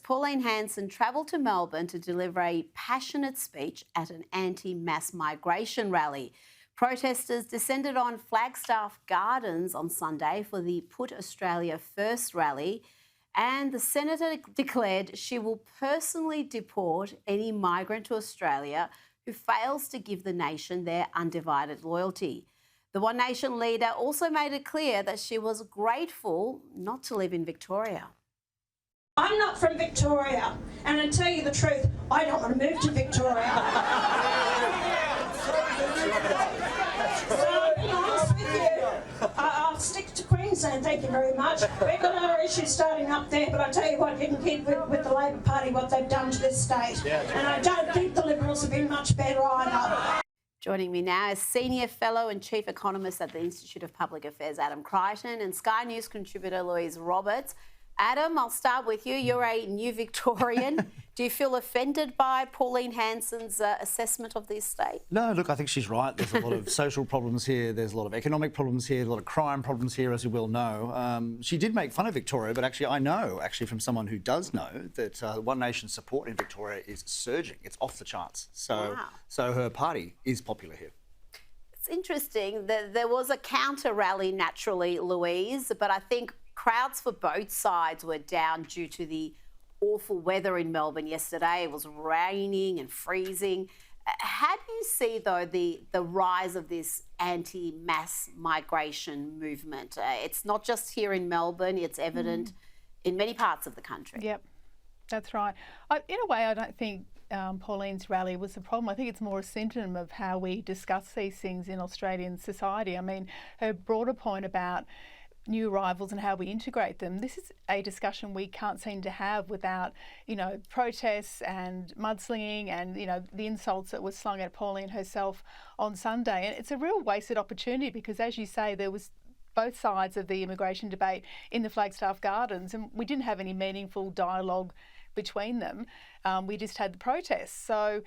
Pauline Hanson travelled to Melbourne to deliver a passionate speech at an anti-mass migration rally. Protesters descended on Flagstaff Gardens on Sunday for the Put Australia First rally, and the Senator declared she will personally deport any migrant to Australia who fails to give the nation their undivided loyalty. The One Nation leader also made it clear that she was grateful not to live in Victoria. I'm not from Victoria, and to tell you the truth, I don't want to move to Victoria. So, to be honest with you, I'll stick to Queensland, thank you very much. We've got other issues starting up there, but I tell you what, you can keep with the Labor Party what they've done to this state. And I don't think the Liberals have been much better either. Joining me now is Senior Fellow and Chief Economist at the Institute of Public Affairs, Adam Creighton, and Sky News contributor Louise Roberts. Adam, I'll start with you. You're a new Victorian. Do you feel offended by Pauline Hanson's assessment of this state? No, look, I think she's right. There's a lot of social problems here. There's a lot of economic problems here, a lot of crime problems here, as you well know. She did make fun of Victoria, but actually I know, from someone who does know, that One Nation support in Victoria is surging. It's off the charts. So her party is popular here. It's interesting that there was a counter rally naturally, Louise, but I think crowds for both sides were down due to the awful weather in Melbourne yesterday. It was raining and freezing. How do you see, though, the rise of this anti-mass migration movement? It's not just here in Melbourne, it's evident in many parts of the country. Yep, that's right. In a way, I don't think Pauline's rally was the problem. I think it's more a symptom of how we discuss these things in Australian society. I mean, her broader point about new arrivals and how we integrate them, this is a discussion we can't seem to have without, protests and mudslinging and, the insults that were slung at Pauline herself on Sunday. And it's a real wasted opportunity because, as you say, there was both sides of the immigration debate in the Flagstaff Gardens and we didn't have any meaningful dialogue between them. We just had the protests. So,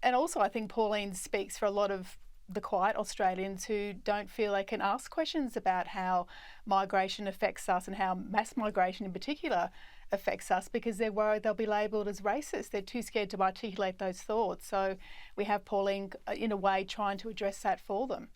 and also I think Pauline speaks for a lot of the quiet Australians who don't feel they can ask questions about how migration affects us and how mass migration in particular affects us because they're worried they'll be labelled as racist. They're too scared to articulate those thoughts. So we have Pauline, in a way, trying to address that for them.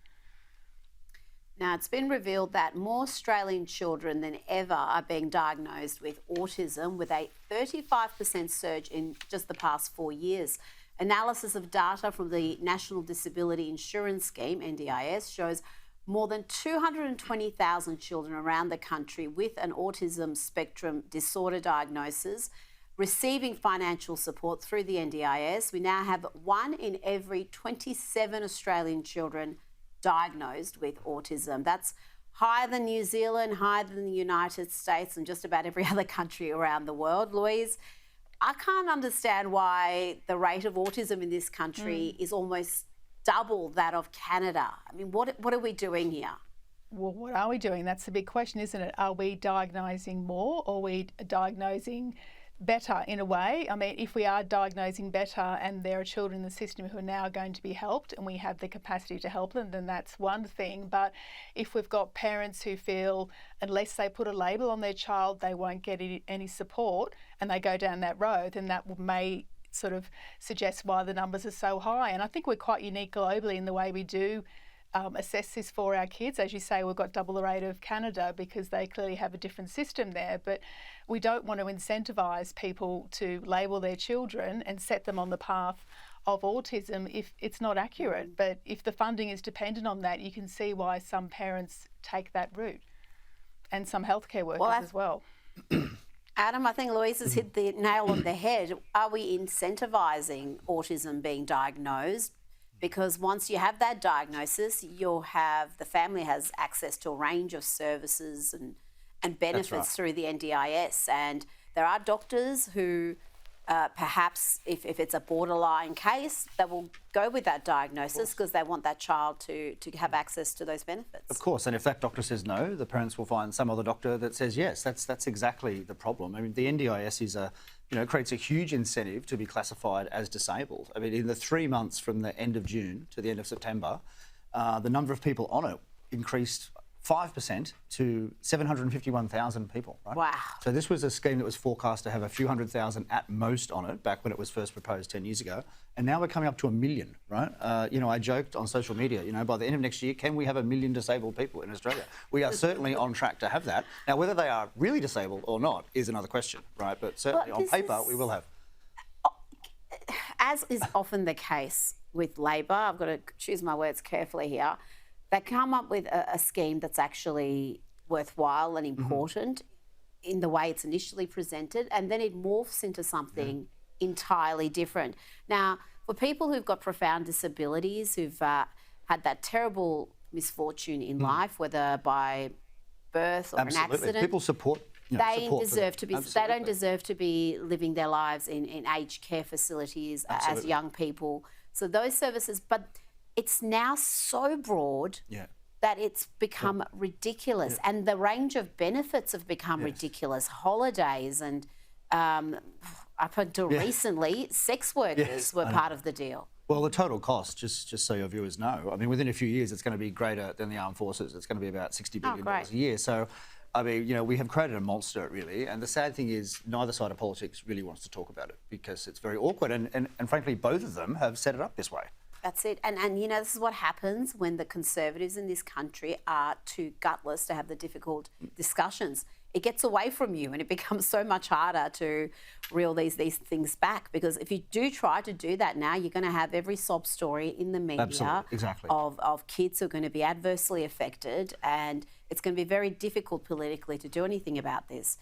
Now, it's been revealed that more Australian children than ever are being diagnosed with autism, with a 35% surge in just the past 4 years. Analysis of data from the National Disability Insurance Scheme, NDIS, shows more than 220,000 children around the country with an autism spectrum disorder diagnosis receiving financial support through the NDIS. We now have 1 in every 27 Australian children diagnosed with autism. That's higher than New Zealand, higher than the United States and just about every other country around the world. Louise, I can't understand why the rate of autism in this country is almost double that of Canada. I mean, what are we doing here? Well, what are we doing? That's the big question, isn't it? Are we diagnosing more or are we diagnosing better in a way? I mean, if we are diagnosing better and there are children in the system who are now going to be helped and we have the capacity to help them, then that's one thing. But if we've got parents who feel unless they put a label on their child, they won't get any support and they go down that road, then that may sort of suggest why the numbers are so high. And I think we're quite unique globally in the way we do assess this for our kids. As you say, we've got double the rate of Canada because they clearly have a different system there, but we don't want to incentivise people to label their children and set them on the path of autism if it's not accurate. But if the funding is dependent on that, you can see why some parents take that route and some healthcare workers as well. Adam, I think Louise has hit the nail on the head. Are we incentivising autism being diagnosed? Because once you have that diagnosis, the family has access to a range of services and benefits through the NDIS. And there are doctors who perhaps, if it's a borderline case, they will go with that diagnosis because they want that child to have access to those benefits. Of course, and if that doctor says no, the parents will find some other doctor that says yes. That's exactly the problem. I mean, the NDIS is creates a huge incentive to be classified as disabled. I mean, in the 3 months from the end of June to the end of September, the number of people on it increased 5% to 751,000 people, right? Wow. So this was a scheme that was forecast to have a few 100,000 at most on it back when it was first proposed 10 years ago. And now we're coming up to 1 million, right? I joked on social media, by the end of next year, can we have 1 million disabled people in Australia? We are certainly on track to have that. Now, whether they are really disabled or not is another question, right? But certainly on paper, we will have. As is often the case with Labor, I've got to choose my words carefully here, they come up with a scheme that's actually worthwhile and important in the way it's initially presented, and then it morphs into something entirely different. Now, for people who've got profound disabilities, who've had that terrible misfortune in life, whether by birth or an accident, people support. They deserve to be. They don't deserve to be living their lives in aged care facilities as young people. So those services, but it's now so broad that it's become ridiculous, and the range of benefits have become ridiculous. Holidays and up until recently, sex workers were part of the deal. Well, the total cost, just so your viewers know, I mean, within a few years, it's going to be greater than the armed forces. It's going to be about $60 billion a year. So, I mean, we have created a monster, really. And the sad thing is neither side of politics really wants to talk about it because it's very awkward. And frankly, both of them have set it up this way. That's it. And this is what happens when the Conservatives in this country are too gutless to have the difficult discussions. It gets away from you and it becomes so much harder to reel these things back, because if you do try to do that now, you're going to have every sob story in the media of kids who are going to be adversely affected, and it's going to be very difficult politically to do anything about this.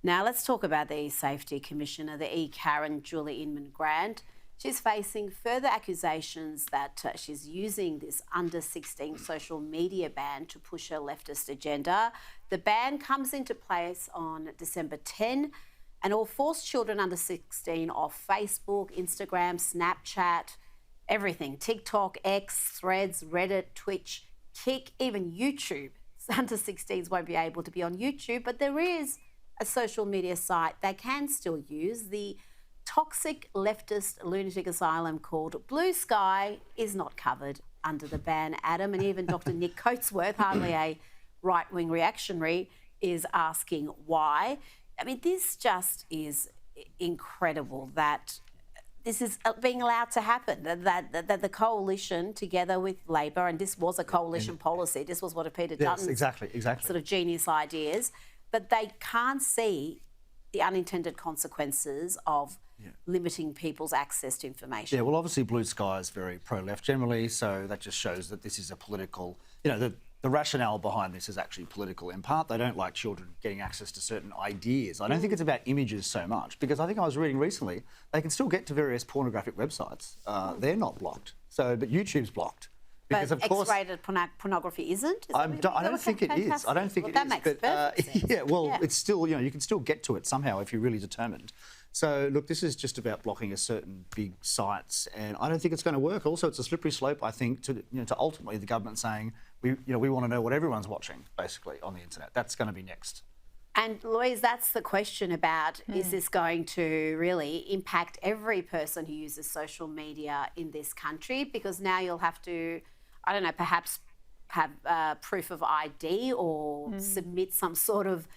Now, let's talk about the E-Safety Commissioner, the E-Karen, Julie Inman-Grant. She's facing further accusations that she's using this under-16 social media ban to push her leftist agenda. The ban comes into place on December 10 and will force children under 16 off Facebook, Instagram, Snapchat, everything, TikTok, X, Threads, Reddit, Twitch, Kik, even YouTube. Under 16s won't be able to be on YouTube, but there is a social media site they can still use. The toxic leftist lunatic asylum called Blue Sky is not covered under the ban, Adam, and even Dr. Nick Coatsworth, hardly a right-wing reactionary, is asking why. I mean, this just is incredible that this is being allowed to happen, that the coalition together with Labor, and this was a coalition policy, this was one of Peter Dutton's sort of genius ideas, but they can't see the unintended consequences of limiting people's access to information. Yeah, well, obviously Blue Sky is very pro-left generally, so that just shows that this is a political, the rationale behind this is actually political in part. They don't like children getting access to certain ideas. I don't think it's about images so much, because I think I was reading recently, they can still get to various pornographic websites. They're not blocked, but YouTube's blocked. Because but of course, X-rated pornography isn't? I don't think it is. I don't think it is. That makes perfect sense. It's still, you can still get to it somehow if you're really determined. So, look, this is just about blocking a certain big sites, and I don't think it's going to work. Also, it's a slippery slope, I think, to ultimately the government saying, we want to know what everyone's watching, basically, on the internet. That's going to be next. And Louise, that's the question about, is this going to really impact every person who uses social media in this country? Because now you'll have to, I don't know, perhaps have proof of ID or submit some sort of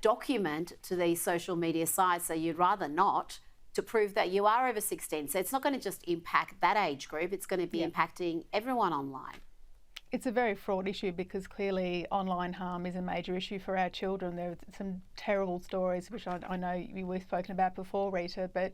document to these social media sites, so you'd rather not, to prove that you are over 16. So it's not going to just impact that age group, it's going to be impacting everyone online. It's a very fraught issue because clearly online harm is a major issue for our children. There are some terrible stories, which I know we've spoken about before, Rita, but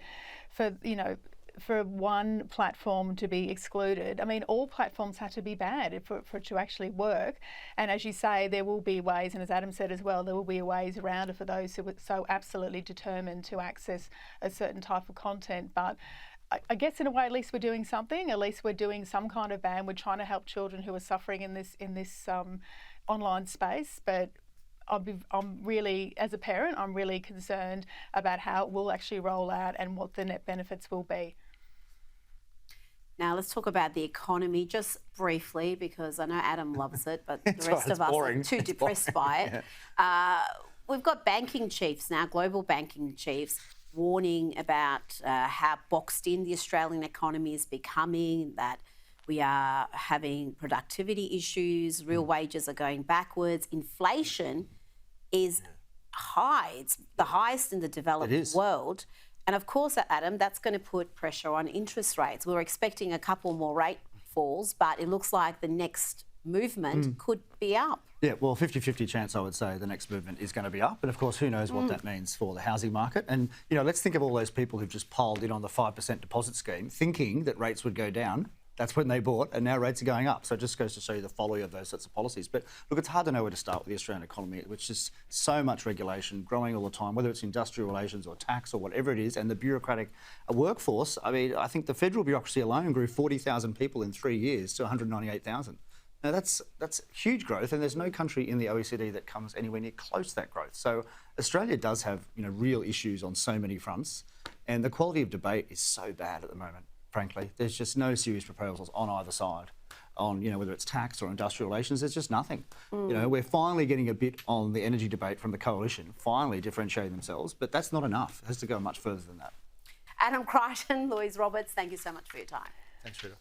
for one platform to be excluded, I mean, all platforms have to be bad for it to actually work. And as you say, there will be ways, and as Adam said as well, there will be ways around it for those who are so absolutely determined to access a certain type of content. But I guess in a way, at least we're doing something. At least we're doing some kind of ban. We're trying to help children who are suffering in this online space. But I'm really, as a parent, I'm really concerned about how it will actually roll out and what the net benefits will be. Now let's talk about the economy just briefly, because I know Adam loves it, but the rest of us are too depressed by it. We've got banking chiefs now, global banking chiefs, warning about how boxed in the Australian economy is becoming, that We are having productivity issues, real wages are going backwards, inflation is high. It's the highest in the developed world. And of course, Adam, that's going to put pressure on interest rates. We were expecting a couple more rate falls, but it looks like the next movement could be up. Yeah, well, 50-50 chance, I would say, the next movement is going to be up. And of course, who knows what that means for the housing market. And, you know, let's think of all those people who've just piled in on the 5% deposit scheme, thinking that rates would go down. That's when they bought, and now rates are going up. So it just goes to show you the folly of those sorts of policies. But look, it's hard to know where to start with the Australian economy, which is so much regulation, growing all the time, whether it's industrial relations or tax or whatever it is, and the bureaucratic workforce. I mean, I think the federal bureaucracy alone grew 40,000 people in 3 years to 198,000. Now, that's huge growth, and there's no country in the OECD that comes anywhere near close to that growth. So Australia does have, you know, real issues on so many fronts, and the quality of debate is so bad at the moment. Frankly, there's just no serious proposals on either side on, you know, whether it's tax or industrial relations. There's just nothing. You know, we're finally getting a bit on the energy debate from the coalition, finally differentiating themselves, but that's not enough. It has to go much further than that. Adam Creighton, Louise Roberts, thank you so much for your time. Thanks, Rita.